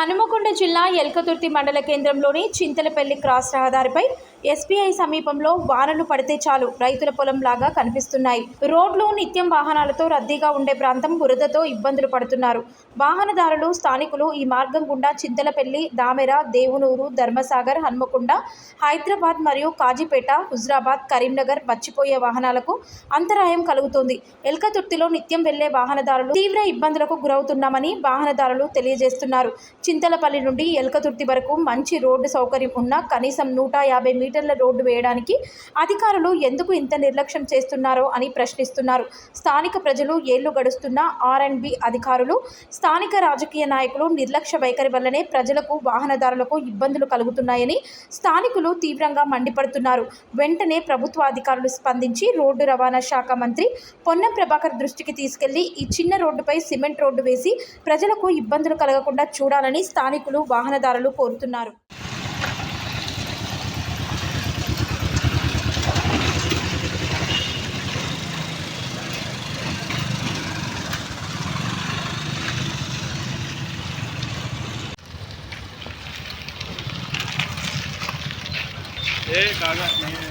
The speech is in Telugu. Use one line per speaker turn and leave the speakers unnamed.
హనుమకొండ జిల్లా ఎల్కతుర్తి మండల కేంద్రంలోని చింతలపల్లి క్రాస్ రహదారిపై ఎస్బీఐ సమీపంలో వానలు పడితే చాలు రైతుల పొలం లాగా కనిపిస్తున్నాయి. రోడ్లు నిత్యం వాహనాలతో రద్దీగా ఉండే ప్రాంతం బురదతో ఇబ్బందులు పడుతున్నారు. వాహనదారులు, స్థానికులు ఈ మార్గం గుండా చింతలపల్లి, దామెర, దేవునూరు, ధర్మసాగర్, హనుమకొండ, హైదరాబాద్ మరియు కాజీపేట, హుజురాబాద్, కరీంనగర్ వచ్చిపోయే వాహనాలకు అంతరాయం కలుగుతోంది. ఎల్కతుర్తిలో నిత్యం వెళ్లే వాహనదారులు తీవ్ర ఇబ్బందులకు గురవుతున్నామని వాహనదారులు తెలియజేస్తున్నారు. చింతలపల్లి నుండి ఎల్కతుర్తి వరకు మంచి రోడ్డు సౌకర్యం ఉన్నా కనీసం 150 మీటర్ల రోడ్డు వేయడానికి అధికారులు ఎందుకు ఇంత నిర్లక్ష్యం చేస్తున్నారో అని ప్రశ్నిస్తున్నారు. స్థానిక ప్రజలు ఏళ్లు గడుస్తున్నా R&B అధికారులు, స్థానిక రాజకీయ నాయకులు నిర్లక్ష్య వైఖరి వల్లనే ప్రజలకు, వాహనదారులకు ఇబ్బందులు కలుగుతున్నాయని స్థానికులు తీవ్రంగా మండిపడుతున్నారు. వెంటనే ప్రభుత్వ అధికారులు స్పందించి రోడ్డు రవాణా శాఖ మంత్రి పొన్నం ప్రభాకర్ దృష్టికి తీసుకెళ్లి ఈ చిన్న రోడ్డుపై సిమెంట్ రోడ్డు వేసి ప్రజలకు ఇబ్బందులు కలగకుండా చూడాలని స్థానికులు, వాహనదారులు కోరుతున్నారు.
कागज नहीं